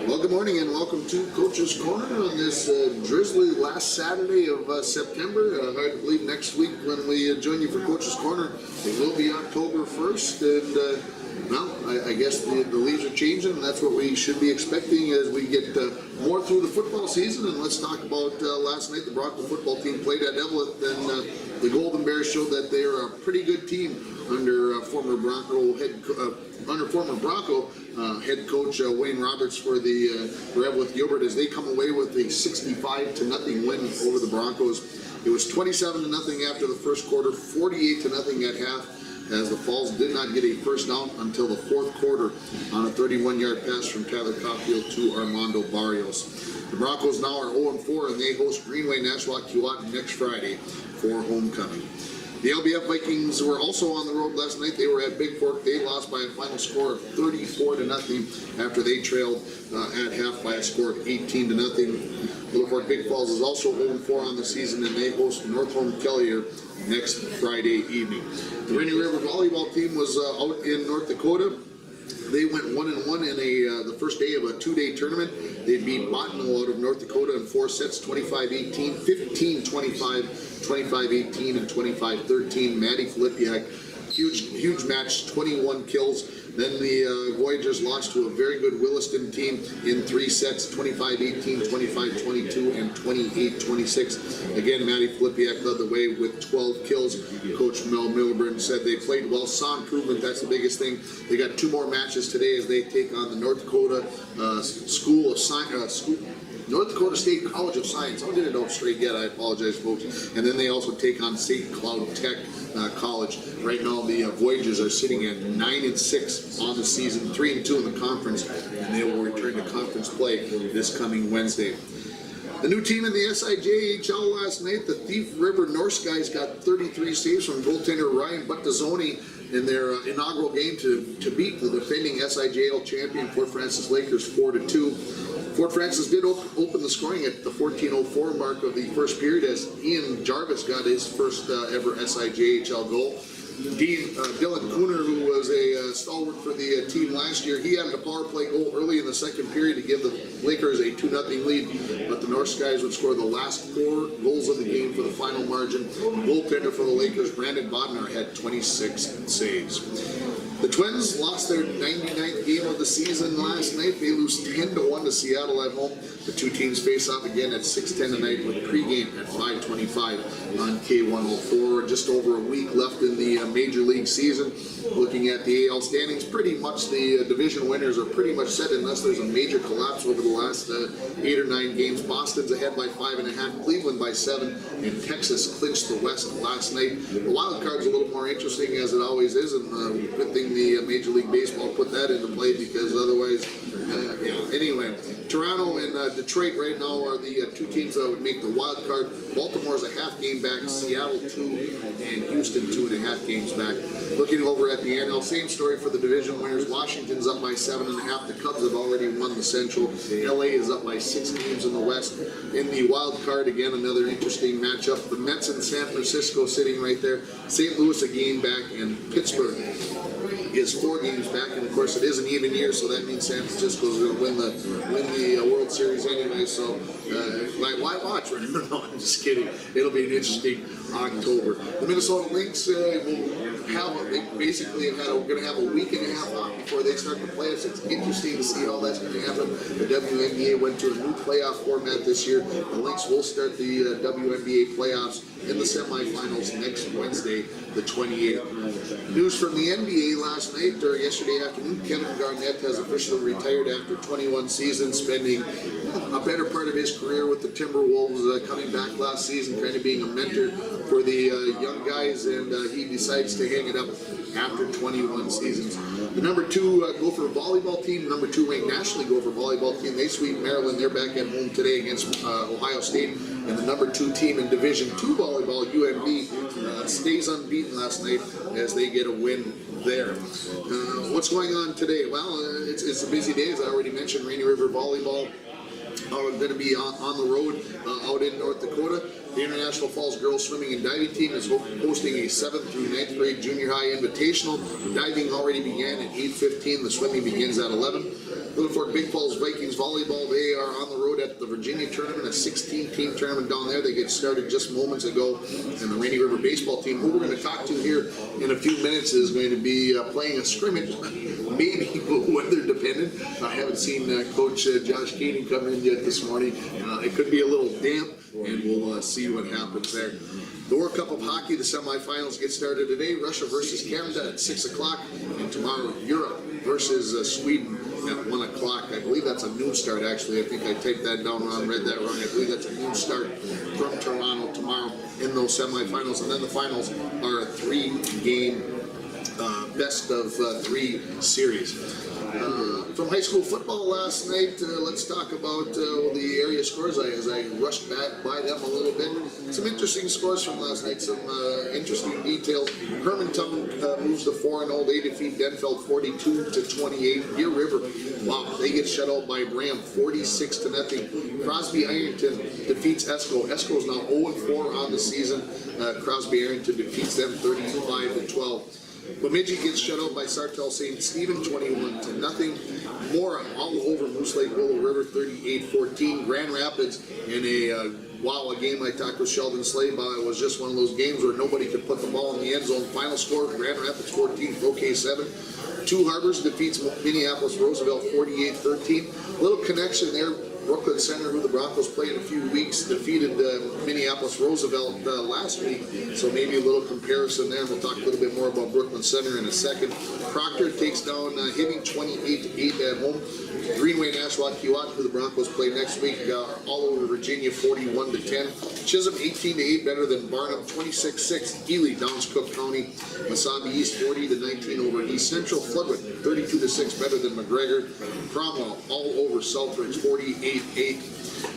Well, good morning and welcome to Coach's Corner on this drizzly last Saturday of September. Hard to believe next week when we join you for Coach's Corner, it will be October 1st. And, well, I guess the leaves are changing, and that's what we should be expecting as we get more through the football season. And let's talk about last night. The Bronco football team played at Eveleth, and the Golden Bears showed that they are a pretty good team under former Bronco head coach Wayne Roberts for the Eveleth Gilbert, as they come away with a 65-0 win over the Broncos. It was 27-0 after the first quarter, 48-0 at half, as the Falls did not get a first down until the fourth quarter on a 31-yard pass from Tyler Caulfield to Armando Barrios. The Broncos now are 0-4, and they host Greenway Nashua Keewatin next Friday for homecoming. The LBF Vikings were also on the road last night. They were at Big Fork. They lost by a final score of 34-0 after they trailed at half by a score of 18-0. Little Fork Big Falls is also 0-4 on the season, and they host North Home-Kelliher next Friday evening. The Rainy River volleyball team was out in North Dakota. They went 1-1 in the first day of a two-day tournament. They beat Bottineau out of North Dakota in 4 sets, 25-18, 15-25, 25-18, and 25-13. Maddie Filipiak, huge match, 21 kills. Then the Voyagers lost to a very good Williston team in 3 sets, 25-18, 25-22, and 28-26. Again, Maddie Filipiak led the way with 12 kills. Coach Mel Milburn said they played well, saw improvement. That's the biggest thing. They got 2 more matches today as they take on the North Dakota North Dakota State College of Science. I didn't know it straight yet. I apologize, folks. And then they also take on St. Cloud Tech College. Right now, the Voyagers are sitting at 9-6 on the season, 3-2 in the conference, and they will return to conference play this coming Wednesday. The new team in the SIJHL last night, the Thief River North Skies, got 33 saves from goaltender Ryan Buttazzoni in their inaugural game to beat the defending SIJL champion Fort Francis Lakers 4-2. Fort Francis did open the scoring at the 14:04 mark of the first period as Ian Jarvis got his first ever SIJHL goal. Dylan Cooner, who was a stalwart for the team last year, he had a power play goal early in the second period to give the Lakers a 2-0 lead, but the North Skies would score the last 4 goals of the game for the final margin. Goaltender for the Lakers, Brandon Bodnar, had 26 saves. The Twins lost their 99th game of the season last night. They lose 10-1 to Seattle at home. The two teams face off again at 6:10 tonight with pregame at 5:25 on K104. Just over a week left in the Major League season. Looking at the AL standings, pretty much the division winners are pretty much set unless there's a major collapse over the last 8 or 9 games. Boston's ahead by 5.5, Cleveland by 7, and Texas clinched the West last night. The wild card's a little more interesting, as it always is, and good thing the Major League Baseball put that into play, because otherwise, anyway. Toronto and Detroit right now are the 2 teams that would make the wild card. Baltimore's a half game back, Seattle 2, and Houston 2.5 games back. Looking over at the NL, same story for the division winners. Washington's up by 7.5. The Cubs have already won the Central. LA is up by 6 games in the West. In the wild card, again, another interesting matchup. The Mets and San Francisco sitting right there. St. Louis a game back, and Pittsburgh is 4 games back, and of course it is an even year, so that means San Francisco is going to win the World Series anyway. So why watch? No, I'm just kidding. It'll be an interesting October. The Minnesota Lynx will have going to have a week and a half off before they start the playoffs. It's interesting to see how that's going to happen. The WNBA went to a new playoff format this year. The Lynx will start the WNBA playoffs in the semifinals next Wednesday, the 28th. News from the NBA last night or yesterday afternoon: Kevin Garnett has officially retired after 21 seasons, spending a better part of his career with the Timberwolves, coming back last season, kind of being a mentor for the young guys, and he decides to hang it up after 21 seasons. The number 2 Gopher volleyball team, number 2 ranked nationally Gopher volleyball team, they sweep Maryland. They're back at home today against Ohio State. And the number 2 team in Division II volleyball, UMB, stays unbeaten last night as they get a win there. What's going on today? Well, it's a busy day, as I already mentioned. Rainy River volleyball are going to be on the road out in North Dakota. The International Falls Girls Swimming and Diving Team is hosting a 7th through 9th grade junior high invitational. Diving already began at 8:15. The swimming begins at 11. Little Fork Big Falls Vikings Volleyball, they are on the road at the Virginia tournament, a 16-team tournament down there. They get started just moments ago. And the Rainy River Baseball team, who we're going to talk to here in a few minutes, is going to be playing a scrimmage, maybe weather dependent. I haven't seen Coach Josh Keating come in yet this morning. It could be a little damp, and we'll see what happens there. The World Cup of Hockey, the semifinals get started today. Russia versus Canada at 6 o'clock, and tomorrow Europe versus Sweden at 1 o'clock. I believe that's a noon start, actually. I think I typed that down wrong, read that wrong. I believe that's a noon start from Toronto tomorrow in those semifinals. And then the finals are a 3-game best of 3 series. From high school football last night, let's talk about the area scores as I rushed back by them a little bit. Some interesting scores from last night, some interesting details. Hermantown moves to 4-0. They defeat Denfeld 42-28. Deer River, wow, they get shut out by Bram 46-0. Crosby Ironton defeats Esco. Esco is now 0-4 on the season. Crosby Ironton defeats them 35-12. Bemidji gets shut out by Sartell St. Stephen 21-0. Mora all over Moose Lake Willow River 38-14. Grand Rapids in a game I talked with Sheldon Slade about. It was just one of those games where nobody could put the ball in the end zone. Final score, Grand Rapids 14, Bouquet 7. Two Harbors defeats Minneapolis Roosevelt 48-13. Little connection there. Brooklyn Center, who the Broncos played in a few weeks, defeated Minneapolis Roosevelt last week, so maybe a little comparison there. We'll talk a little bit more about Brooklyn Center in a second. Proctor takes down Hibbing 28-8 at home. Greenway Nashua Keewat, who the Broncos play next week, all over Virginia 41-10. Chisholm 18-8 better than Barnum, 26-6. Ely downs Cook County. Wasabi East 40-19 over East Central. Floodwood 32-6 better than McGregor. Cromwell all over Southridge 48-8.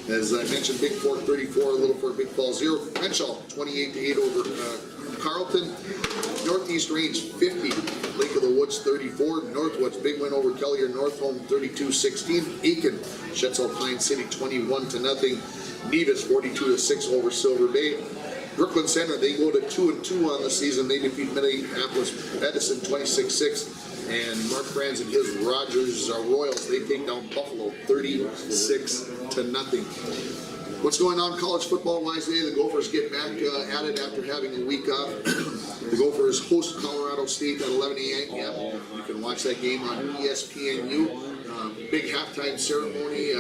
As I mentioned, Big Fork 34, Little Fork Big Falls 0. Henshaw 28-8 over Carlton. Northeast Range 50, Lake of the Woods 34, Northwoods big win over Collier Northholm 32-16, Aiken shuts out Pine City 21-0, Nevis 42-6 over Silver Bay. Brooklyn Center, they go to 2-2 on the season. They defeat Minneapolis Edison 26-6, and Mark Franz and his Rogers Royals, they take down Buffalo 36-0. What's going on college football-wise today? The Gophers get back at it after having a week off. The Gophers host Colorado State at 11 a.m. You can watch that game on ESPNU. Big halftime ceremony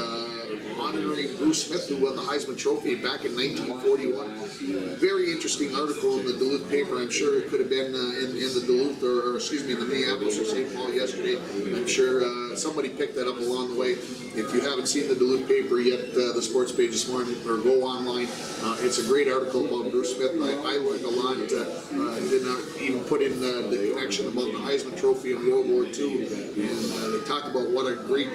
honoring Bruce Smith, who won the Heisman Trophy back in 1941. Very interesting article in the Duluth paper. I'm sure it could have been in the Duluth, or excuse me, in the Minneapolis or St. Paul yesterday. I'm sure somebody picked that up along the way. If you haven't seen the Duluth paper yet, the sports page this morning, or go online. It's a great article about Bruce Smith. I learned a lot. Did not even put in the connection about the Heisman Trophy in World War II. And they talk about what a great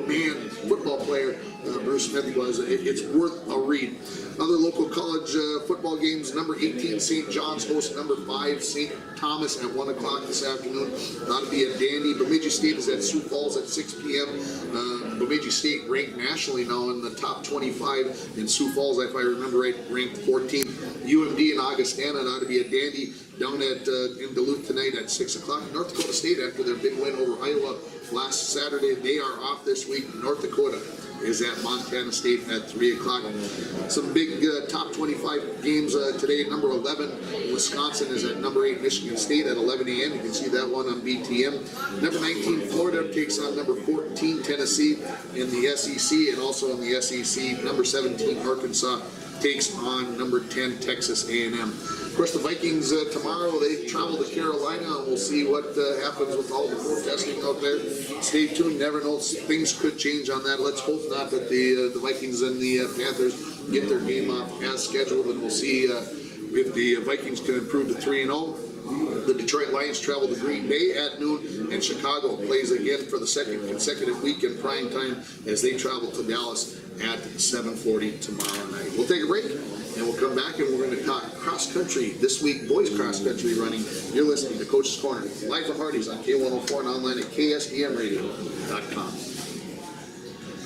man, football player Bruce Smith was. It's worth a read. Other local college football games, number 18 St. John's hosts number 5 St. Thomas at 1 o'clock this afternoon. That'll be a dandy. Bemidji State is at Sioux Falls at 6 p.m. Bemidji State ranked nationally now in the top 25. In Sioux Falls, if I remember right, ranked 14th. UMD and Augustana ought to be a dandy down at in Duluth tonight at 6 o'clock. North Dakota State, after their big win over Iowa last Saturday, they are off this week. North Dakota is at Montana State at 3 o'clock. Some big top 25 games today. Number 11, Wisconsin is at number 8, Michigan State at 11 a.m. You can see that one on BTM. Number 19, Florida takes on number 14, Tennessee in the SEC, and also in the SEC, number 17, Arkansas takes on number 10, Texas A&M. Of course, the Vikings tomorrow, they travel to Carolina, and we'll see what happens with all the protesting out there. Stay tuned, never know, things could change on that. Let's hope not that the Vikings and the Panthers get their game off as scheduled, and we'll see if the Vikings can improve to 3-0. The Detroit Lions travel to Green Bay at noon, and Chicago plays again for the second consecutive week in prime time as they travel to Dallas at 7:40 tomorrow night. We'll take a break, and we'll come back, and we're going to talk cross country this week, boys cross country running. You're listening to Coach's Corner, live from Hardee's on K104 and online at ksdmradio.com.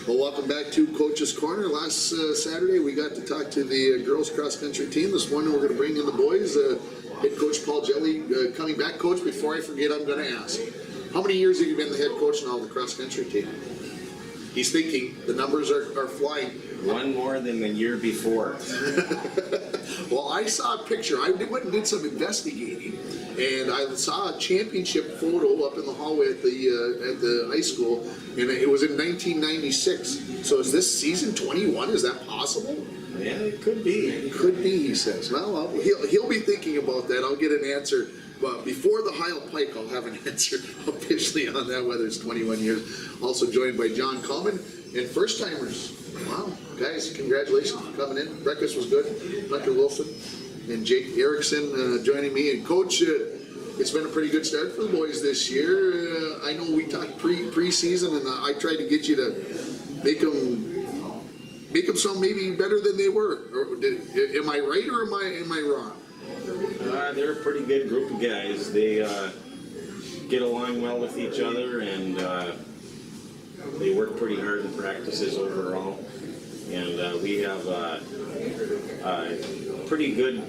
Well, welcome back to Coach's Corner. Last Saturday, we got to talk to the girls cross-country team. This morning, we're going to bring in the boys. Head coach Paul Jelly coming back. Coach, before I forget, I'm going to ask, how many years have you been the head coach now of the cross-country team? He's thinking. The numbers are flying. One more than the year before. Well, I saw a picture. I went and did some investigating, and I saw a championship photo up in the hallway at the high school, and it was in 1996. So is this season 21? Is that possible? Yeah, it could be. It could be, he says. Well, he'll be thinking about that. I'll get an answer. But before the Heil Pike, I'll have an answer officially on that, whether it's 21 years. Also joined by John Coleman and first-timers. Wow, guys, congratulations for coming in. Breakfast was good. Hunter Wilson and Jake Erickson joining me. And Coach, it's been a pretty good start for the boys this year. I know we talked pre-season, and I tried to get you to make them sound maybe better than they were. Am I right or am I wrong? They're a pretty good group of guys. They get along well with each other, and they work pretty hard in practices overall. And we have a pretty good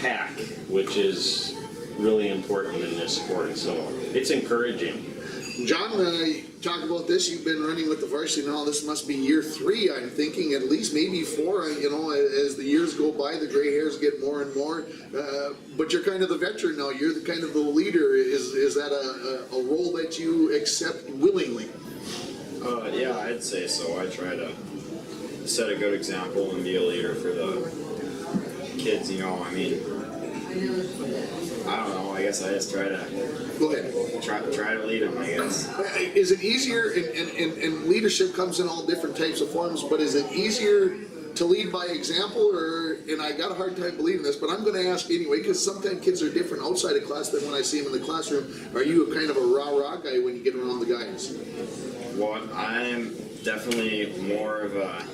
pack, which is really important in this sport. So it's encouraging. John, talk about this. You've been running with the varsity now. This must be year 3, I'm thinking, at least maybe 4. You know, as the years go by, the gray hairs get more and more. But you're kind of the veteran now. You're the kind of the leader. Is that a role that you accept willingly? Yeah, I'd say so. I try to set a good example and be a leader for the kids. You know, I mean, I don't know. I guess I just try to. Go ahead. Try to lead them, I guess. Is it easier, and leadership comes in all different types of forms, but is it easier to lead by example, and I got a hard time believing this, but I'm going to ask anyway, because sometimes kids are different outside of class than when I see them in the classroom. Are you a kind of a rah-rah guy when you get around the guys? Well, I'm definitely more of a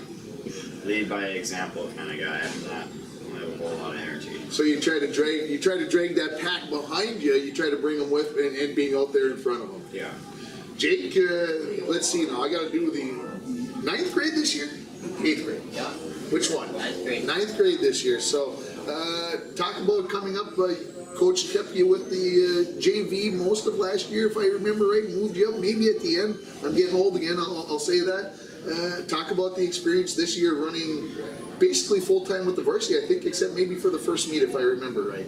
lead by example kind of guy. I'm not. I have a whole lot of energy. So you try to drag that pack behind you. You try to bring them with, and being out there in front of them. Yeah. Jake, let's see now. I got to do the 9th grade this year, 8th grade. Yeah. Which one? 9th grade. 9th grade this year. So talk about coming up. Coach kept you with the JV most of last year, if I remember right. Moved you up maybe at the end. I'm getting old again. I'll say that. Talk about the experience this year running basically full-time with the varsity, I think, except maybe for the first meet, if I remember right.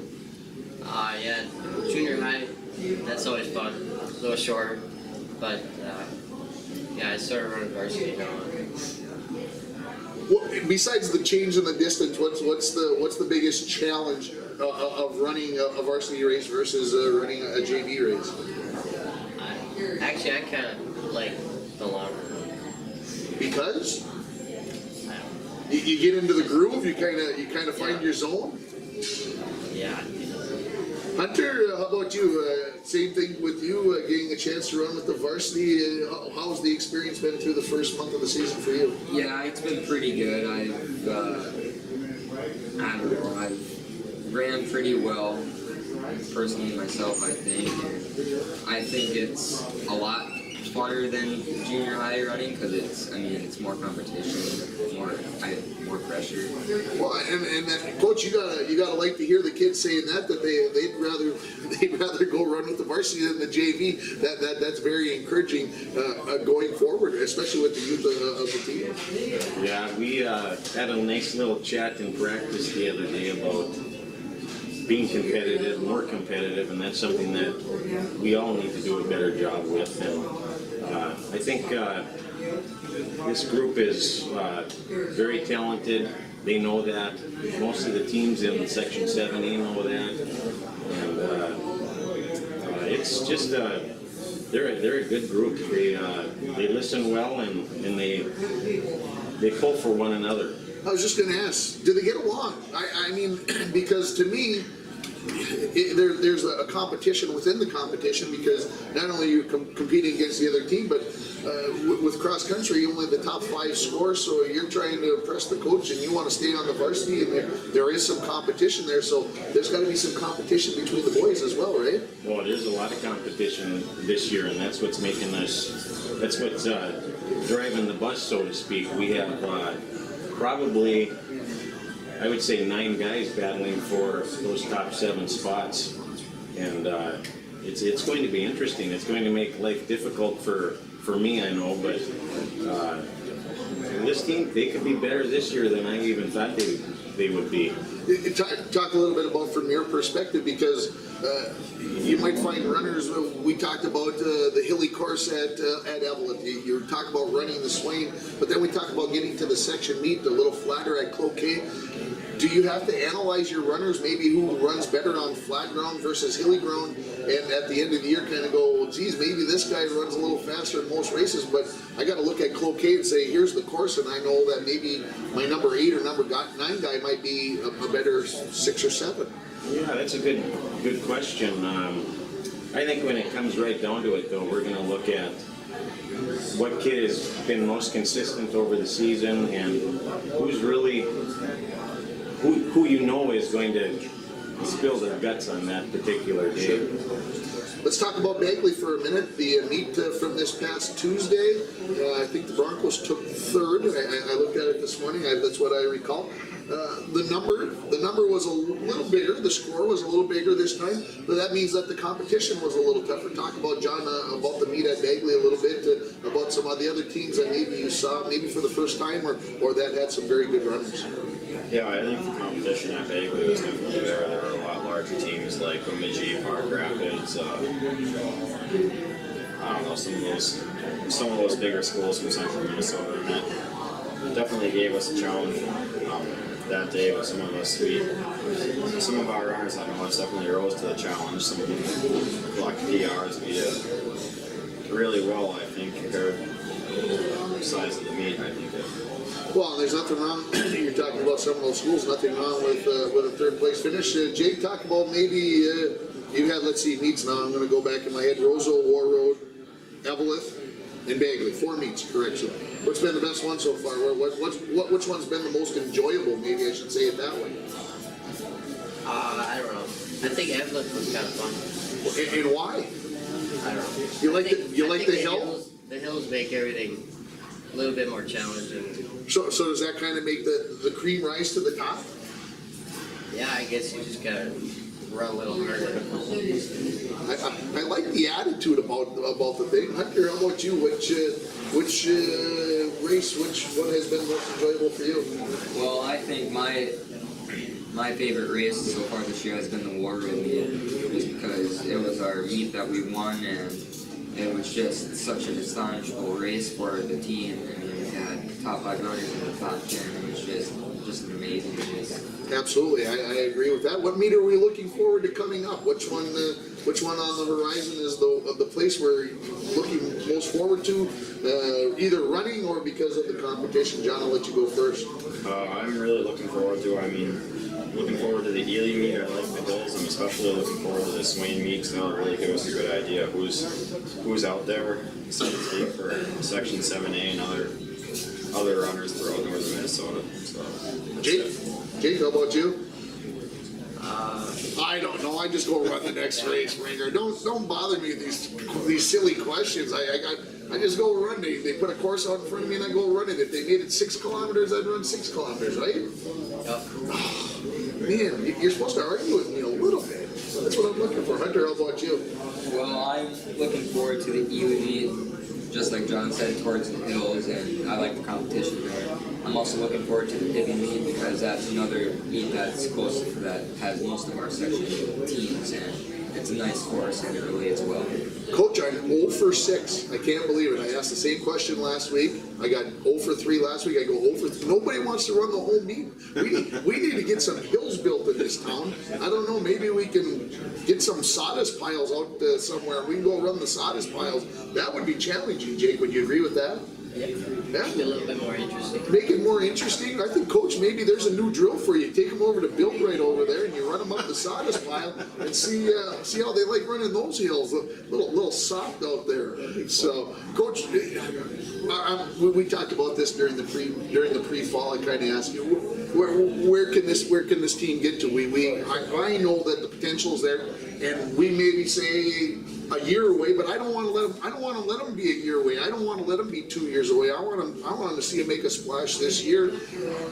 Yeah, junior high, that's always fun. A little shorter, but yeah, I started running varsity now. Well, besides the change in the distance, what's the biggest challenge of running a varsity race versus running a JV race? I kind of like the longer one. Because I don't you get into the groove, you kind of find your zone. Yeah. Hunter, how about you? Same thing with you, getting a chance to run with the varsity. How's the experience been through the first month of the season for you? Yeah, it's been pretty good. I've ran pretty well, personally myself, I think. I think it's a lot funner than junior high running because it's more competition, more pressure. Well, and Coach, you gotta like to hear the kids saying that they'd rather go run with the varsity than the JV. That's very encouraging going forward, especially with the youth of the team. Yeah, we had a nice little chat in practice the other day about being competitive, more competitive, and that's something that we all need to do a better job with. And I think this group is very talented. They know that. Most of the teams in Section 7A know that. And it's just they're a good group. They listen well and they pull for one another. I was just going to ask, do they get along? I mean, because to me, there's a competition within the competition, because not only are you competing against the other team, but with cross country, only the top 5 score, so you're trying to impress the coach and you want to stay on the varsity, and there is some competition there, so there's got to be some competition between the boys as well, right? Well, there's a lot of competition this year, and that's what's making us, that's what's driving the bus, so to speak. We have probably, I would say, 9 guys battling for those top 7 spots, and it's going to be interesting. It's going to make life difficult for me, I know, but this team, they could be better this year than I even thought they would be. Talk a little bit about from your perspective, because you might find runners. We talked about the hilly course at Evelyn. You talk about running the Swain, but then we talk about getting to the section meet, the little flatter at Cloquet. Do you have to analyze your runners, maybe who runs better on flat ground versus hilly ground, and at the end of the year kind of go, well, geez, maybe this guy runs a little faster in most races, but I got to look at Cloquet and say, here's the course, and I know that maybe my number 8 or number 9 guy might be a better 6 or 7. Yeah, that's a good question. I think when it comes right down to it, though, we're going to look at what kid has been most consistent over the season, and who's really who you know is going to spill their guts on that particular day. Let's talk about Bagley for a minute. The meet from this past Tuesday, I think the Broncos took 3rd. I looked at it this morning. That's what I recall. The number was a little bigger. The score was a little bigger this time, but that means that the competition was a little tougher. Talk about, John, about the meet at Bagley a little bit, about some of the other teams that maybe you saw, maybe for the first time, or that had some very good runners. Yeah, I think the competition at Bagley was definitely there. There were a lot larger teams like Bemidji, Park Rapids, I don't know, some of those bigger schools from central Minnesota, and that definitely gave us a challenge that day. But some of our runners, I know, it's definitely rose to the challenge. Some people collected PRs, we did really well, I think, compared to the size of the meet. I think Well, there's nothing wrong. You're talking about some of those schools. Nothing wrong with a 3rd place finish. Jake, talk about maybe you had, let's see, meets now. I'm going to go back in my head. Roseau, War Road, Eveleth, and Bagley. 4 meets, correct? So, what's been the best one so far? Which one's been the most enjoyable? Maybe I should say it that way. I don't know. I think Evelyn was kind of fun. And why? I don't know. You like I think the hill? The hills make everything a little bit more challenging. So does that kind of make the cream rise to the top? Yeah, I guess you just gotta run a little harder. I like the attitude about the thing. Hunter, how about you? Which race, one has been most enjoyable for you? Well, I think my favorite race so far this year has been the War Road meet, just because it was our meet that we won, and it was just such an astonishing race for the team. I mean, we had top 5 runners in the top 10. It was just an amazing race. Absolutely, I agree with that. What meet are we looking forward to coming up? Which one on the horizon is the place we're looking most forward to, either running or because of the competition? John, I'll let you go first. I'm really looking forward to the Ely meet. I like the hills. I'm especially looking forward to the Swain meet, because that'll really give us a good idea of who's out there, so to speak, for Section 7A and other runners throughout northern Minnesota. So, Jake, how about you? I don't know. I just go run the next race, Ringer. Don't bother me with these silly questions. I just go run. They put a course out in front of me and I go run it. If they made it 6 kilometers, I'd run 6 kilometers, right? Yep. Man, you're supposed to argue with me a little bit. That's what I'm looking for. Hunter, how about you? Well, I'm looking forward to the Ely meet, just like John said, towards the hills, and I like the competition there. I'm also looking forward to the Hibbing meet, because that's another meet that's close, that has most of our section teams, and it's a nice course and it relates well. Coach, I'm 0 for 6. I can't believe it. I asked the same question last week. I got 0 for 3 last week. I go 0 for 3. Nobody wants to run the whole meet. We need to get some hills built in this town. I don't know. Maybe we can get some sawdust piles out somewhere. We can go run the sawdust piles. That would be challenging, Jake. Would you agree with that? Yeah. Yeah? Be a little bit more interesting. Make it more interesting. I think, Coach, maybe there's a new drill for you. Take them over to Built Right over there, and you run them up the sawdust pile and see how they like running those hills. A little soft out there. So, Coach, we talked about this during the pre-fall. I kind of asked you, where can this team get to? I know that the potential's there, and we maybe say a year away, but I don't want to let them be a year away. I don't want to let them be 2 years away. I want them to see them make a splash this year.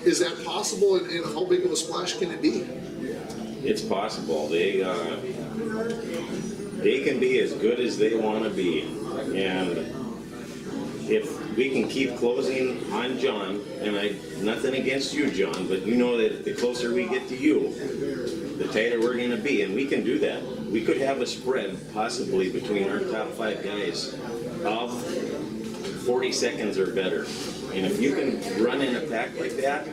Is that possible, and how big of a splash can it be? It's possible. They can be as good as they want to be, and if we can keep closing on John, and nothing against you, John, but you know that the closer we get to you, the tighter we're going to be, and we can do that. We could have a spread possibly between our top 5 guys of 40 seconds or better. And if you can run in a pack like that,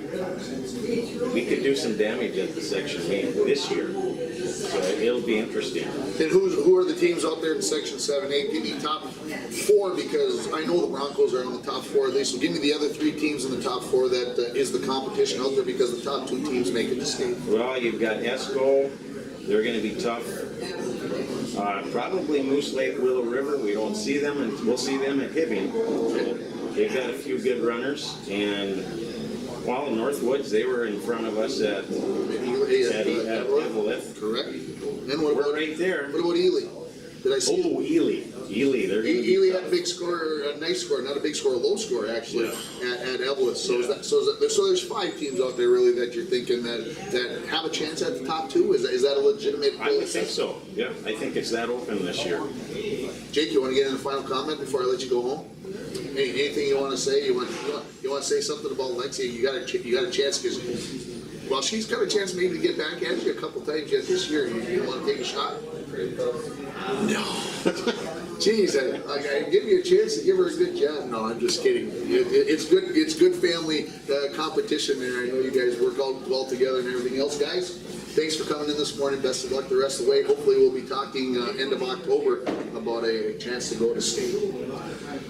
we could do some damage at the section meet this year. So it'll be interesting. And who are the teams out there in Section 7-8? Give me top 4, because I know the Broncos are in the top 4 at least. So give me the other 3 teams in the top 4 that is the competition out there, because the top 2 teams make it to state. Well, you've got Esco. They're going to be tough. Probably Moose Lake, Willow River. We don't see them, and we'll see them at Hibbing. So they've got a few good runners. And while in Northwoods, they were in front of us at Eveleth. Correct. And what We're about, right there. what about Ely? Did I see? Oh, Ely. They're going to be Ely tough. had a big score, a nice score, not a big score, a low score actually, at Evelyn. So so there's 5 teams out there really that you're thinking that have a chance at the top 2. Is that a legitimate? I would think so. Yeah, I think it's that open this year. Jake, you want to get in a final comment before I let you go home? Anything you want to say? You want to say something about Lexi? You got a chance, because well, she's got a chance maybe to get back at you a couple times yet this year. You want to take a shot? No. Jeez, I give you a chance to give her a good job. No, I'm just kidding. It's good. It's good family competition there. I know you guys work out well together and everything else, guys. Thanks for coming in this morning. Best of luck the rest of the way. Hopefully, we'll be talking end of October about a chance to go to state.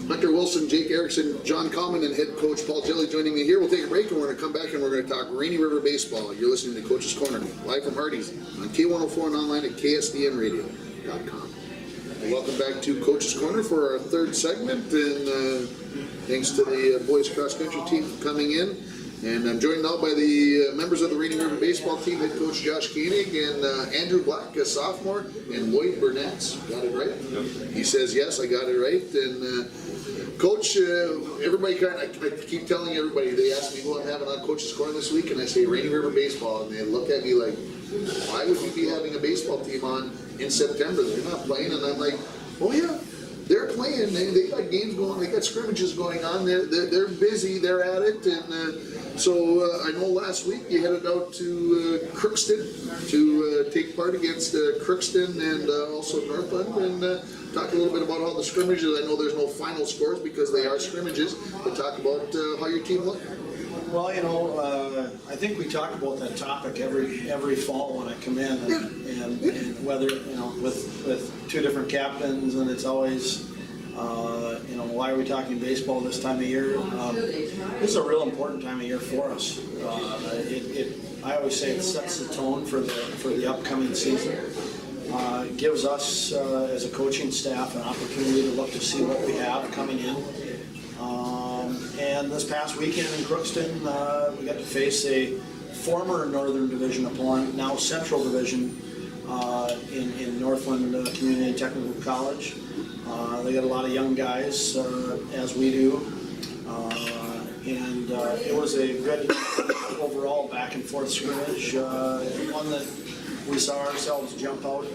Hunter Wilson, Jake Erickson, John Common, and head coach Paul Jelly joining me here. We'll take a break, and we're going to come back and we're going to talk Rainy River baseball. You're listening to Coach's Corner live from Hardee's on K104 and online at ksdnradio.com. Welcome back to Coach's Corner for our 3rd segment, and thanks to the boys cross country team for coming in. And I'm joined now by the members of the Rainy River baseball team, head coach Josh Koenig and Andrew Black, a sophomore, and Lloyd Burnett. Got it right? Yep. He says yes, I got it right. And Coach, everybody I keep telling everybody, they ask me who I'm having on Coach's Corner this week, and I say Rainy River baseball, and they look at me like, why would we be having a baseball team on in September? They're not playing. And I'm like, oh yeah, they're playing. They got games going. They got scrimmages going on. They're busy. They're at it. And so I know last week you headed out to Crookston to take part against Crookston and also Northland, and talk a little bit about all the scrimmages. I know there's no final scores because they are scrimmages, but talk about how your team looked. Well, I think we talk about that topic every fall when I come in, and whether with 2 different captains, and it's always why are we talking baseball this time of year? This is a real important time of year for us. I always say it sets the tone for the upcoming season. It gives us as a coaching staff an opportunity to look to see what we have coming in. And this past weekend in Crookston, we got to face a former Northern Division opponent, now Central Division, in Northland Community Technical College. They got a lot of young guys, as we do. And it was a good overall back and forth scrimmage, one that we saw ourselves jump out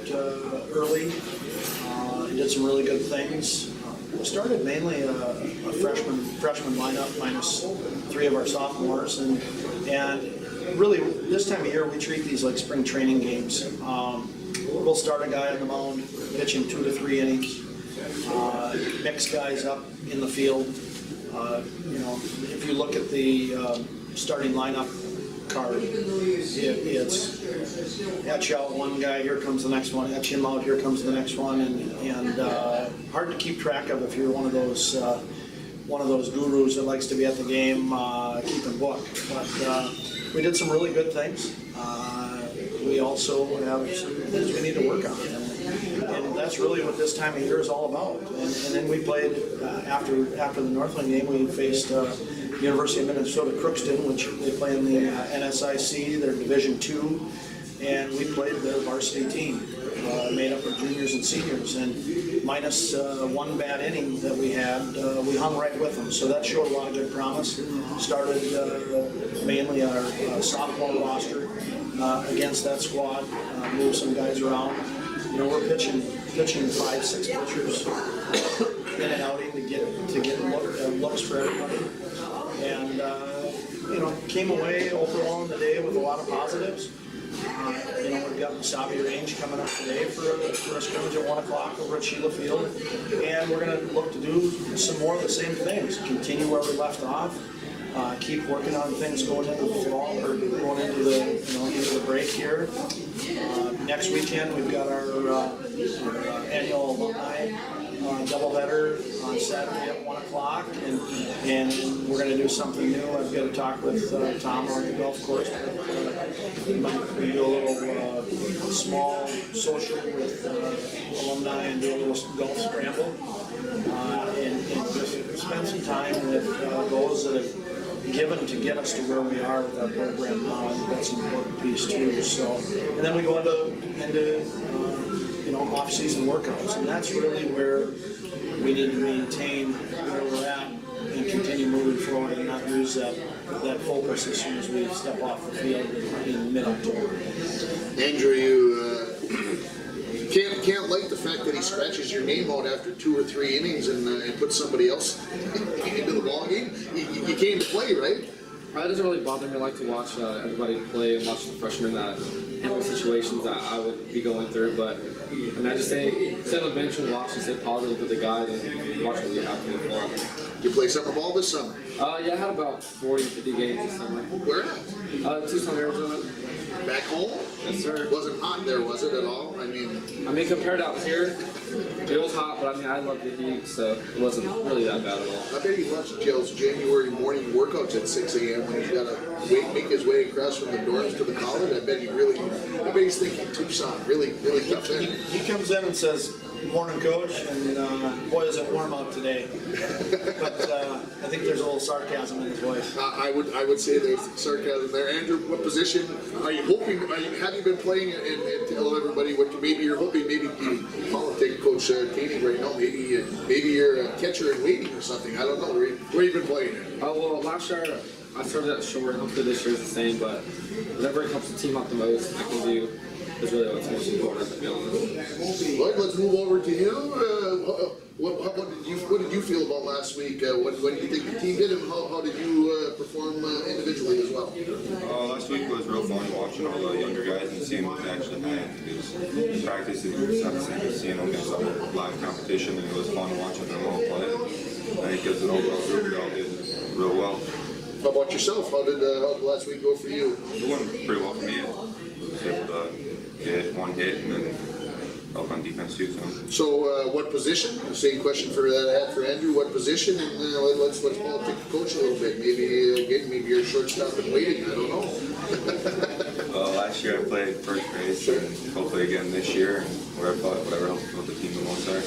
early and did some really good things. We started mainly a freshman lineup minus 3 of our sophomores, and really this time of year we treat these like spring training games. We'll start a guy on the mound pitching 2 to 3 innings, mix guys up in the field. If you look at the starting lineup card, it's etch out one guy, here comes the next one, etch him out, here comes the next one, and hard to keep track of if you're one of those one of those gurus that likes to be at the game keeping book. But we did some really good things. We also have some things we need to work on. And that's really what this time of year is all about. And then we played, after the Northland game, we faced University of Minnesota Crookston, which they play in the NSIC, they're Division II, and we played their varsity team, made up of juniors and seniors. And minus one bad inning that we had, we hung right with them. So that showed a lot of good promise. Started mainly our sophomore roster against that squad, moved some guys around. You know, we're pitching 5-6 pitchers in and outing to get looks for everybody, and you know, came away overall in the day with a lot of positives. You know, we've got Mesabi Range coming up today for a scrimmage at 1 o'clock over at Sheila Field, and we're going to look to do some more of the same things, continue where we left off. Keep working on things going into the fall or going into the break here. Next weekend we've got our annual alumni doubleheader on Saturday at 1 o'clock, and we're going to do something new. I've got to talk with Tom on the golf course. We do a little small social with alumni and do a little golf scramble, and just spend some time with those that have given to get us to where we are with our program now. I think that's an important piece too. So, and then we go into off-season workouts, and that's really where we need to maintain where we're at and continue moving forward and not lose that focus as soon as we step off the field in mid-October. Andrew, you can't like the fact that he scratches your name out after 2 or 3 innings and puts somebody else into the ball game. You came to play, right? It doesn't really bother me. I like to watch everybody play and watch the freshmen that handle situations that I would be going through. But I just say, sit on the bench and watch and stay positive with the guys and watch what we have to do for them. You play summer ball this summer? Yeah, I had about 40, 50 games this summer. Where at? Tucson, Arizona. Back home? Yes, sir. It wasn't hot there, was it, at all? I mean, compared out here, it was hot, but I mean, I love the heat, so it wasn't really that bad at all. I bet he watched Jill's January morning workouts at 6 a.m. when he's got to make his way across from the dorms to the college. I bet he's thinking Tucson, really tough in. He comes in and says, "Morning, coach," and boy, is it warm out today. But I think there's a little sarcasm in his voice. I would say there's sarcasm there. Andrew, what position are you hoping? Have you been playing? And tell everybody what maybe you're hoping. Maybe politic coach Katie right now. Maybe you're a catcher in waiting or something. I don't know. Where you been playing at? Well, last year I started at short. Hopefully this year's the same, but whatever it helps the team out the most, I can do. Is really what's most important, to be honest. Lloyd, let's move over to you. What did you feel about last week? What do you think the team did, and how did you perform individually as well? Last week was real fun watching all the younger guys and seeing what they actually had. Because practice is not the same as seeing them against live competition, and it was fun watching them all play. I think as an overall group, we all did real well. How about yourself? How did last week go for you? It went pretty well for me. I was able to get one hit and then help on defense too. So what position? Same question for that I had for Andrew. What position? And let's politic the coach a little bit. Maybe you're shortstop and waiting. I don't know. Last year I played first base, and hopefully again this year, and whatever helps with the team the most are.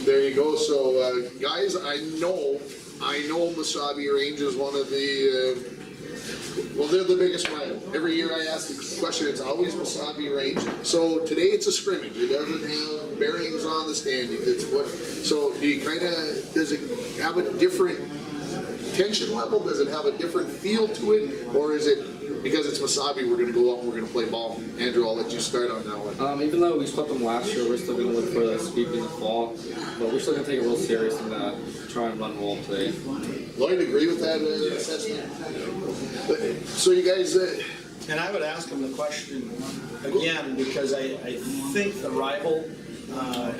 There you go. So guys, I know Mesabi Range is one of the. They're the biggest rival. Every year I ask the question, it's always Mesabi Range. So today it's a scrimmage. It doesn't have bearings on the standings. So do you does it have a different tension level? Does it have a different feel to it? Or is it, because it's Mesabi, we're going to go out and we're going to play ball? Andrew, I'll let you start on that one. Even though we swept them last year, we're still going to look for the sweep in the fall. But we're still going to take it real serious and try and run well today. Lloyd, agree with that assessment? So you guys... And I would ask him the question again, because I think the rival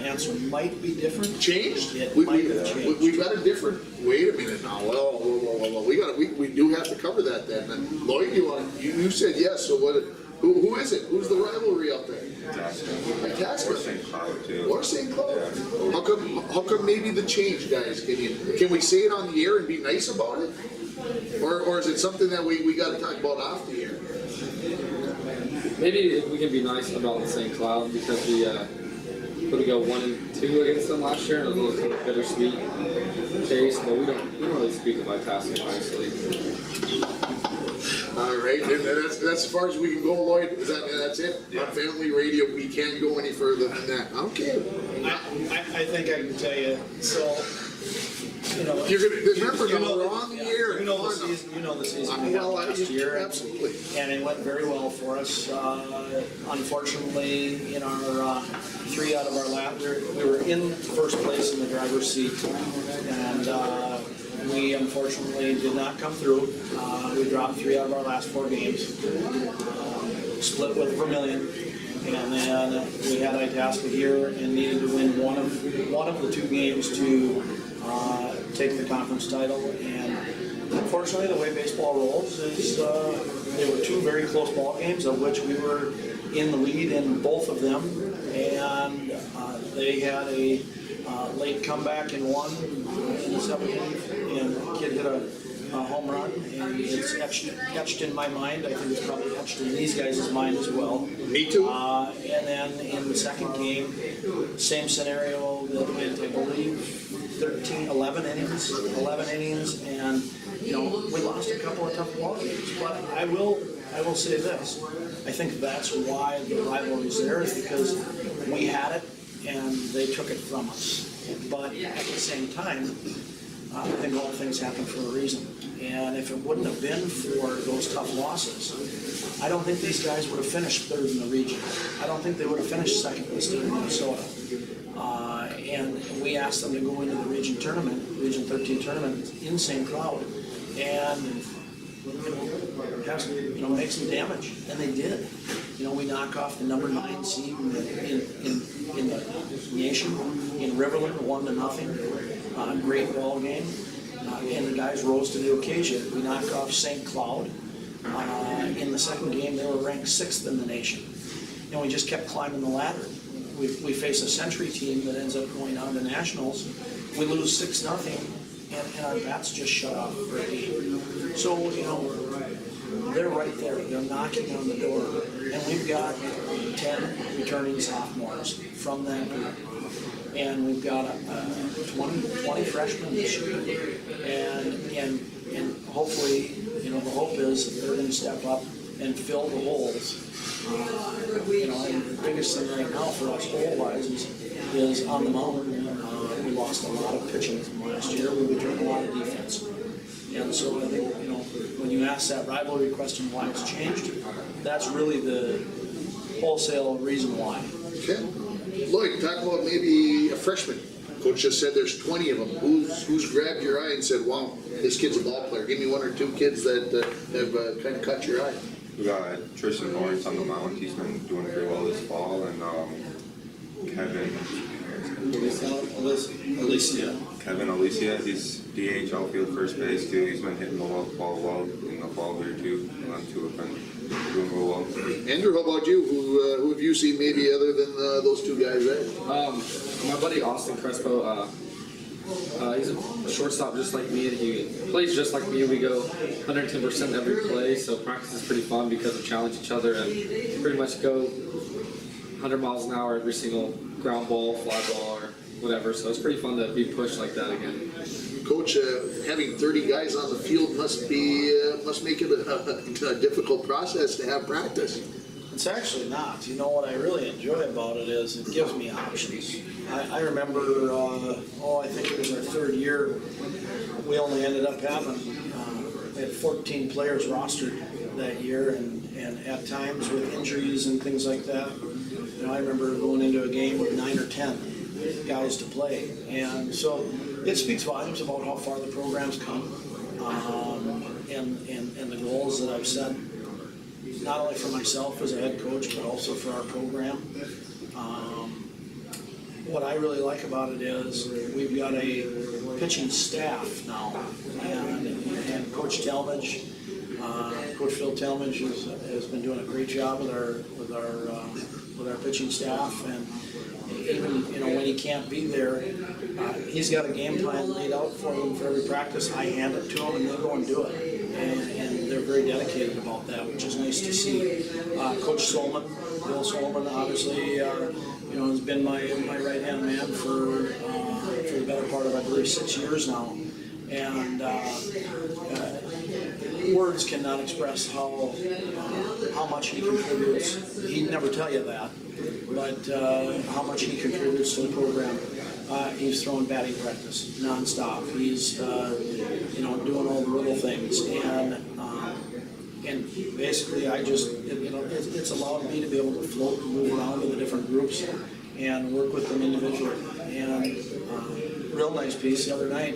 answer might be different. Changed? It might have changed. We've got a different. Wait a minute now. Well, we do have to cover that then. And Lloyd, you said yes. So Who is it? Who's the rivalry out there? Tasman. Or St. Cloud too. Or St. Cloud? Yeah. How come maybe the change, guys? Can we say it on the air and be nice about it? Or is it something that we gotta talk about off the air? Maybe we can be nice about the St. Cloud because we go 1-2 against them last year, and it was a little kind of bittersweet case. But we don't really speak about Tasman nicely. All right, and that's as far as we can go, Lloyd. That's it? Yeah. On Family Radio, we can't go any further than that. Okay. I think I can tell you, so, you know. You're gonna remember you now, know we're on the air. You know the season we had Well, last year. absolutely. And it went very well for us. Unfortunately, in our 3 out of our last, we were in first place in the driver's seat, and we unfortunately did not come through. We dropped 3 out of our last 4 games, split with Vermilion, and then we had Itasca here and needed to win one of the 2 games to take the conference title. And unfortunately, the way baseball rolls is there were 2 very close ball games, of which we were in the lead in both of them, and they had a late comeback in one in the 7th inning, and the kid hit a home run, and it's etched in my mind. I think it's probably etched in these guys' mind as well. Me too. And then in the second game, same scenario that went, I believe, 11 innings, and you know, we lost a couple of tough ball games. But I will say this: I think that's why the rivalry's there, is because we had it and they took it from us. But at the same time, I think all things happen for a reason. And if it wouldn't have been for those tough losses, I don't think these guys would have finished 3rd in the region. I don't think they would have finished 2nd in the state of Minnesota. And we asked them to go into the region 13 tournament in St. Cloud, and make some damage, and they did. You know, we knock off the number 9 seed in the nation in Riverland, 1-0. Great ball game, and the guys rose to the occasion. We knock off St. Cloud. In the second game, they were ranked 6th in the nation, and we just kept climbing the ladder. We face a Century team that ends up going on to nationals. We lose 6-0, and our bats just shut off for a game. So, you know, they're right there. They're knocking on the door. And we've got 10 returning sophomores from that group. And we've got 20 freshmen this year. And hopefully, you know, the hope is they're going to step up and fill the holes. You know, and the biggest thing right now for us hole-wise is on the mound. We lost a lot of pitching from last year. We returned a lot of defense. And so I think, you know, when you ask that rivalry question why it's changed, that's really the wholesale reason why. Okay. Lloyd, talk about maybe a freshman. Coach just said there's 20 of them. Who's grabbed your eye and said, wow, this kid's a ball player? Give me 1 or 2 kids that have kind of caught your eye. We got Tristan Lawrence on the mound. He's been doing very well this fall, and Kevin Alicia, he's DH outfield first base too. He's been hitting the ball well in the fall here too. And them 2 have been doing real well. Andrew, how about you? Who have you seen maybe other than those 2 guys there? My buddy Austin Crespo, he's a shortstop just like me, and he plays just like me. We go 110% every play, so practice is pretty fun because we challenge each other and pretty much go 100 miles an hour every single ground ball, fly ball, or whatever. So it's pretty fun to be pushed like that again. Coach, having 30 guys on the field must make it a difficult process to have practice. It's actually not. You know what I really enjoy about it is it gives me options. I remember, I think it was our 3rd year, we only ended up having, we had 14 players rostered that year, and at times with injuries and things like that, you know, I remember going into a game with 9 or 10 guys to play. And so it speaks volumes about how far the program's come, and the goals that I've set, not only for myself as a head coach, but also for our program. What I really like about it is we've got a pitching staff now, and Coach Talmadge Coach Phil Talmadge has been doing a great job with our pitching staff, and even when he can't be there, he's got a game plan laid out for them for every practice. I hand it to them, and they go and do it, and they're very dedicated about that, which is nice to see. Coach Solomon, Bill Solomon, obviously, has been my right hand man for the better part of, I believe, 6 years now, and words cannot express how much he contributes. He'd never tell you that, but how much he contributes to the program. He's throwing batting practice nonstop. He's doing all the little things, and basically I just it's allowed me to be able to float and move around to the different groups and work with them individually. And real nice piece the other night.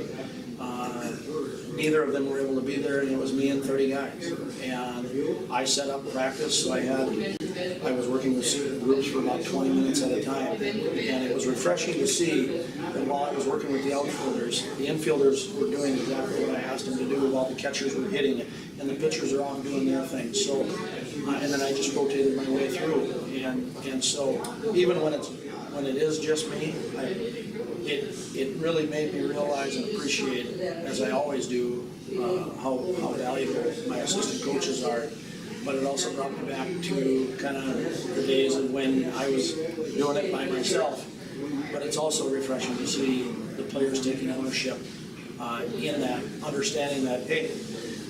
Neither of them were able to be there, and it was me and 30 guys. And I set up practice, so I was working with groups for about 20 minutes at a time. And it was refreshing to see that while I was working with the outfielders, the infielders were doing exactly what I asked them to do while the catchers were hitting it, and the pitchers are off doing their thing. So, and then I just rotated my way through. And so even when it is just me, it really made me realize and appreciate, as I always do, how valuable my assistant coaches are. But it also brought me back to kind of the days of when I was doing it by myself. But it's also refreshing to see the players taking ownership in that, understanding that, hey,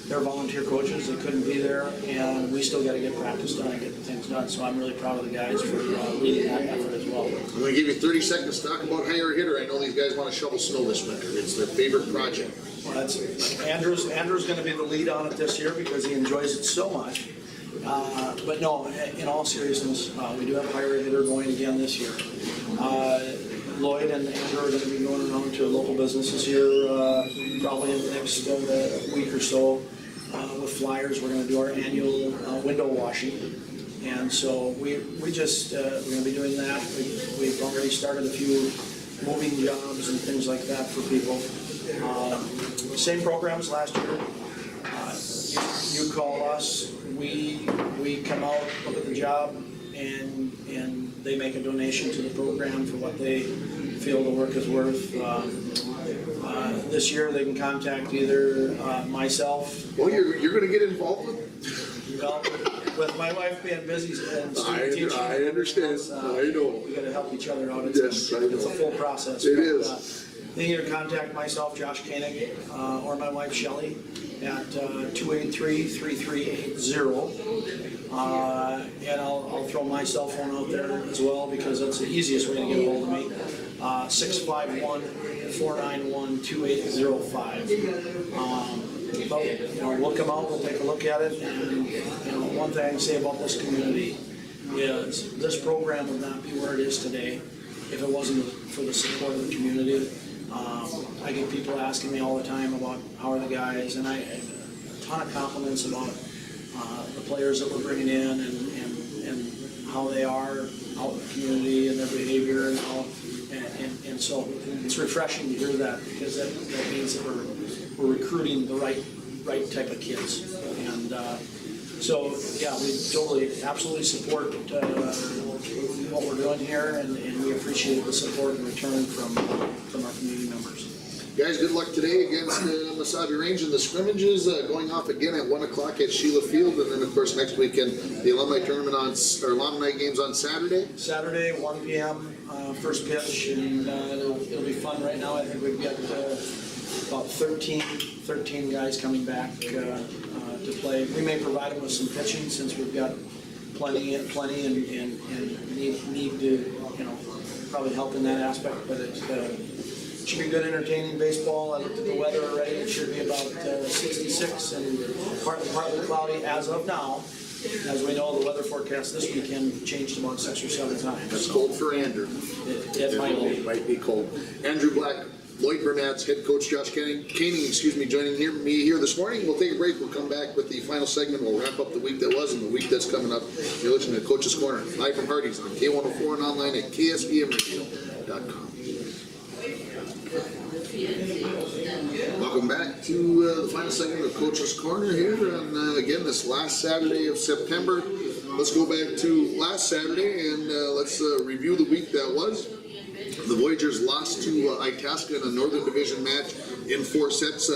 they're volunteer coaches, they couldn't be there, and we still got to get practice done and get the things done. So I'm really proud of the guys for leading that effort as well. I'm going to give you 30 seconds to talk about hire a hitter. I know these guys want to shovel snow this winter. It's their favorite project. Well, that's Andrew's going to be the lead on it this year because he enjoys it so much. But no, in all seriousness, we do have hire a hitter going again this year. Lloyd and Andrew are going to be going around to local businesses here probably in the next week or so with flyers. We're going to do our annual window washing. And so we're going to be doing that. We've already started a few moving jobs and things like that for people. Same programs last year. You call us, we come out, look at the job, and they make a donation to the program for what they feel the work is worth. This year they can contact either myself. Well, you're going to get involved with Well, with my wife being busy and teaching, I understand. I know. We got to help each other out. Yes, I know. It's a full process. It But, is. They can either contact myself, Josh Koenig, or my wife Shelley at 283-3380. And I'll throw my cell phone out there as well because that's the easiest way to get a hold of me. 651-491-2805. But we'll come out, we'll take a look at it, and one thing I can say about this community is this program would not be where it is today if it wasn't for the support of the community. I get people asking me all the time about how are the guys, and I a ton of compliments about the players that we're bringing in and how they are out in the community and their behavior and how, and so it's refreshing to hear that because that means that we're recruiting the right type of kids. And so yeah, we totally, absolutely support what we're doing here, and we appreciate the support and return from our community members. Guys, good luck today against Mesabi Range in the scrimmages, going off again at 1 o'clock at Sheila Field, and then of course next weekend the alumni tournament alumni games on Saturday. Saturday, 1 p.m. First pitch, and it'll be fun. Right now, I think we've got about 13 guys coming back to play. We may provide them with some pitching since we've got plenty, and need to probably help in that aspect, but it should be good, entertaining baseball. I looked at the weather already. It should be about 66 and partly cloudy as of now. As we know, the weather forecast this weekend changed about 6 or 7 times. That's cold for Andrew. It might be. Cold. Andrew Black, Lloyd Burnatz, head coach Josh Koenig, joining me here this morning. We'll take a break. We'll come back with the final segment. We'll wrap up the week that was and the week that's coming up. You're listening to Coach's Corner, live from Hardee's on K104 and online at ksbmradio.com. Welcome back to the final segment of Coach's Corner here, and again, this last Saturday of September. Let's go back to last Saturday and let's review the week that was. The Voyagers lost to Itasca in a Northern Division match in 4 sets.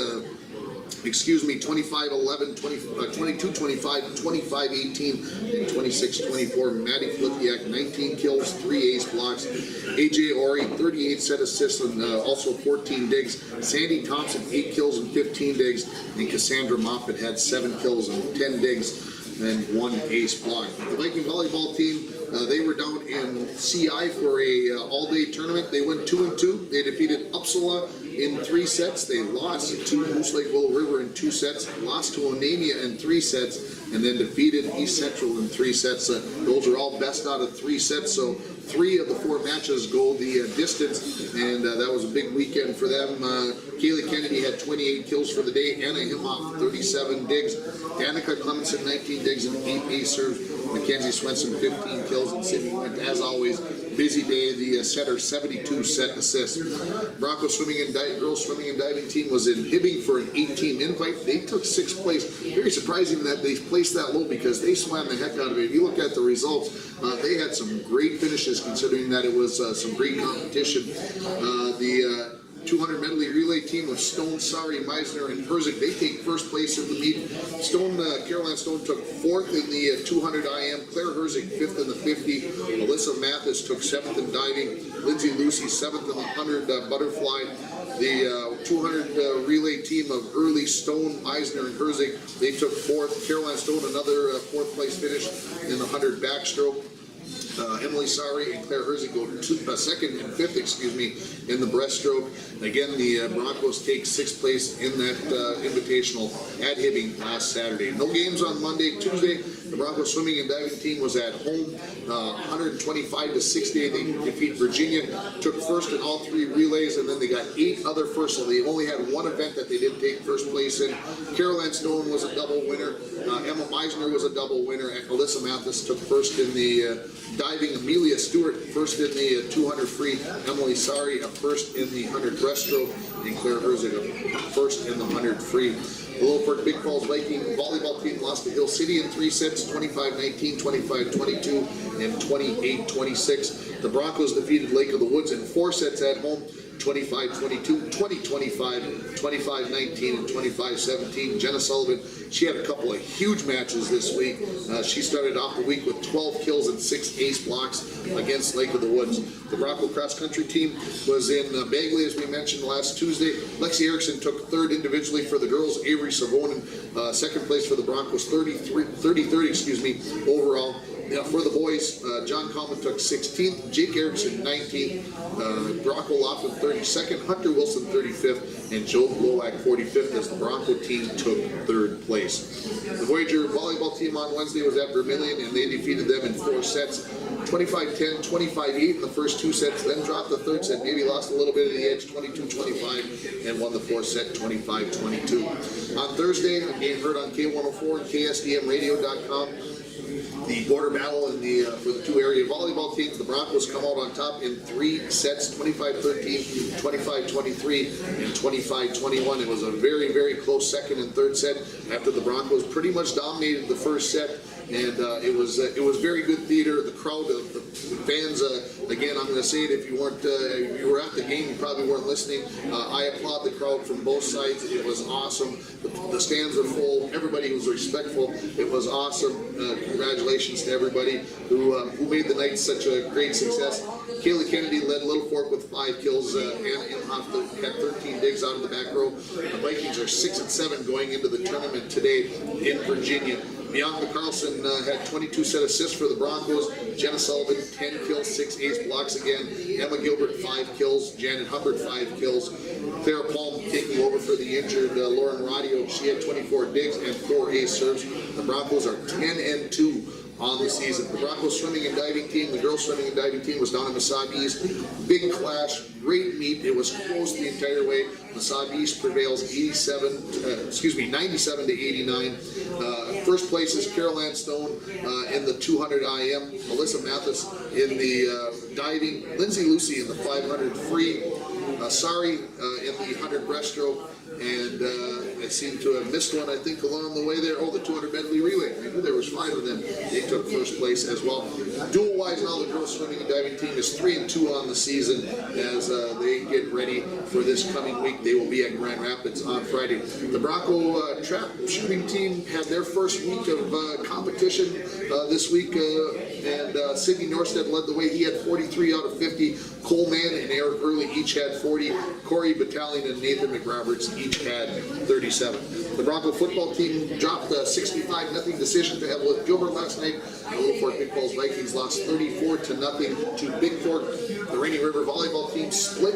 25-11, 22-25, 25-18, and 26-24. Maddie Flipiak, 19 kills, 3 ace blocks. AJ Ori, 38 set assists and also 14 digs. Sandy Thompson, 8 kills and 15 digs. And Cassandra Moffat had 7 kills and 10 digs and 1 ace block. The Viking volleyball team, they were down in CI for a all-day tournament. They went 2-2. They defeated Uppsala in 3 sets. They lost to Moose Lake Willow River in 2 sets, lost to Onamia in 3 sets, and then defeated East Central in 3 sets. Those are all best out of 3 sets, so 3 of the 4 matches go the distance, and that was a big weekend for them. Kaylee Kennedy had 28 kills for the day, Anna Himhoff 37 digs, Danica Clemenson 19 digs and 8 ace serves, Mackenzie Swenson 15 kills, and Sydney Went, as always, busy day. The setter 72 set assists. Bronco girls swimming and diving team was in Hibbing for an 8-team invite. They took 6th place. Very surprising that they placed that low because they swam the heck out of it. If you look at the results, they had some great finishes considering that it was some great competition. The 200 medley relay team of Stone, Sari, Meisner, and Herzig, they take 1st place in the meet. Caroline Stone took 4th in the 200 IM. Claire Herzig 5th in the 50. Alyssa Mathis took 7th in diving. Lindsay Lucy 7th in the 100 butterfly. The 200 relay team of Early, Stone, Meisner, and Herzig, they took 4th. Caroline Stone, another 4th place finish in the 100 backstroke. Emily Sari and Claire Herzig go 2nd and 5th, in the breaststroke. Again, the Broncos take 6th place in that invitational at Hibbing last Saturday. No games on Monday. Tuesday, the Broncos swimming and diving team was at home, 125-60. They defeat Virginia, took 1st in all 3 relays, and then they got 8 other firsts, so they only had 1 event that they didn't take 1st place in. Caroline Stone was a double winner. Emma Meisner was a double winner, and Alyssa Mathis took 1st in the diving. Amelia Stewart 1st in the 200 free. Emily Sari a 1st in the 100 breaststroke, and Claire Herzig a 1st in the 100 free. The Little Fork Big Falls Viking volleyball team lost to Hill City in 3 sets, 25-19, 25-22, and 28-26. The Broncos defeated Lake of the Woods in 4 sets at home, 25-22, 20-25, 25-19, and 25-17. Jenna Sullivan, she had a couple of huge matches this week. She started off the week with 12 kills and 6 ace blocks against Lake of the Woods. The Bronco cross country team was in Bagley, as we mentioned last Tuesday. Lexi Erickson took 3rd individually for the girls. Avery Savonin, 2nd place for the Broncos, 30-30 overall. For the boys, John Coleman took 16th, Jake Erickson 19th, Bronco Laughlin 32nd, Hunter Wilson 35th, and Joe Glowak 45th as the Bronco team took 3rd place. The Voyager volleyball team on Wednesday was at Vermilion, and they defeated them in 4 sets, 25-10, 25-8 in the first 2 sets, then dropped the 3rd set, maybe lost a little bit of the edge, 22-25, and won the 4th set, 25-22. On Thursday, a game heard on K104 and KSDMradio.com. The border battle in the for the 2 area volleyball teams. The Broncos come out on top in 3 sets, 25-13, 25-23, and 25-21. It was a very, very close 2nd and 3rd set after the Broncos pretty much dominated the 1st set. And it was very good theater. The crowd, the fans. Again, I'm going to say it. If you were at the game, you probably weren't listening. I applaud the crowd from both sides. It was awesome. The stands were full. Everybody was respectful. It was awesome. Congratulations to everybody who made the night such a great success. Kaylee Kennedy led Little Fork with 5 kills. Anna Imhoff had 13 digs out of the back row. The Vikings are 6-7 going into the tournament today in Virginia. Bianca Carlson had 22 set assists for the Broncos. Jenna Sullivan, 10 kills, 6 ace blocks again. Emma Gilbert, 5 kills. Janet Hubbard, 5 kills. Clara Palm taking over for the injured Lauren Radio. She had 24 digs and 4 ace serves. The Broncos are 10-2 on the season. The Broncos swimming and diving team, the girls swimming and diving team was down in Massag East. Big clash, great meet. It was close the entire way. Massag East prevails 97-89. First place is Caroline Stone in the 200 IM. Alyssa Mathis in the diving. Lindsay Lucy in the 500 free. Sorry in the 100 breaststroke, and I seem to have missed one, I think, along the way there. Oh, the 200 medley relay. I knew there was 5 of them. They took first place as well. Dual-wise now, the girls swimming and diving team is 3-2 on the season as they get ready for this coming week. They will be at Grand Rapids on Friday. The Bronco trap shooting team had their first week of competition this week, and Sidney Norstead led the way. He had 43 out of 50. Cole Mann and Eric Early each had 40. Corey Battalion and Nathan McRoberts each had 37. The Bronco football team dropped a 65-0 decision to Evelyn Gilbert last night. The Little Fork Big Falls Vikings lost 34-0 to Big Fork. The Rainy River volleyball team split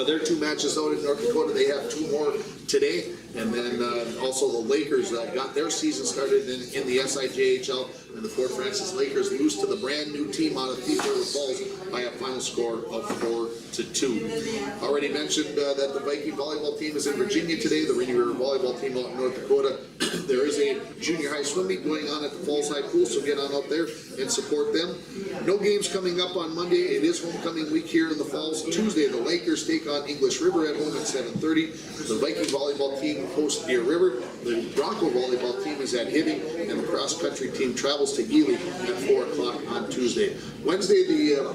their 2 matches out in North Dakota. They have 2 more today. And then also the Lakers got their season started in the SIJHL, and the Fort Francis Lakers lose to the brand new team out of Thief River Falls by a final score of 4-2. Already mentioned that the Viking volleyball team is in Virginia today. The Rainy River volleyball team out in North Dakota. There is a junior high swim meet going on at the Falls High Pool, so get on out there and support them. No games coming up on Monday. It is homecoming week here in the Falls. Tuesday, the Lakers take on English River at home at 7:30. The Viking volleyball team hosts Deer River. The Bronco volleyball team is at Hibbing, and the cross-country team travels to Ely at 4 o'clock on Tuesday. Wednesday, the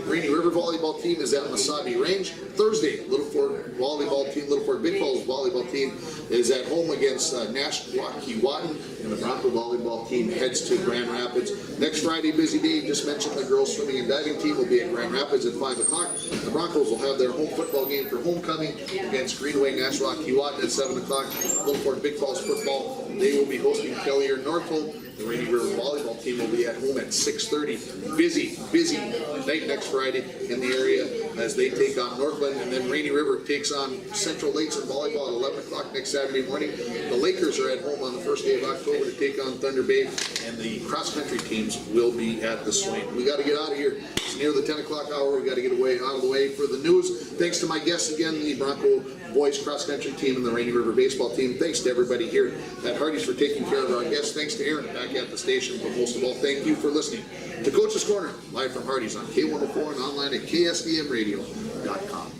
Rainy River volleyball team is at Masabi Range. Thursday, Little Fork volleyball team, Little Fork Big Falls volleyball team is at home against Nashua Keewatin, and the Bronco volleyball team heads to Grand Rapids. Next Friday, busy day. Just mentioned the girls swimming and diving team will be at Grand Rapids at 5 o'clock. The Broncos will have their home football game for homecoming against Greenway Nashua Keewatin at 7 o'clock. Little Fork Big Falls football, they will be hosting Kellier Northhope. The Rainy River volleyball team will be at home at 6:30. Busy night next Friday in the area as they take on Northland, and then Rainy River takes on Central Lakes in volleyball at 11 o'clock next Saturday morning. The Lakers are at home on the first day of October to take on Thunder Bay, and the cross-country teams will be at the Swain. We got to get out of here. It's near the 10 o'clock hour. We got to get out of the way for the news. Thanks to my guests again, the Bronco boys cross-country team and the Rainy River baseball team. Thanks to everybody here at Hardy's for taking care of our guests. Thanks to Aaron back at the station, but most of all, thank you for listening to Coach's Corner, live from Hardy's on K104 and online at ksdmradio.com.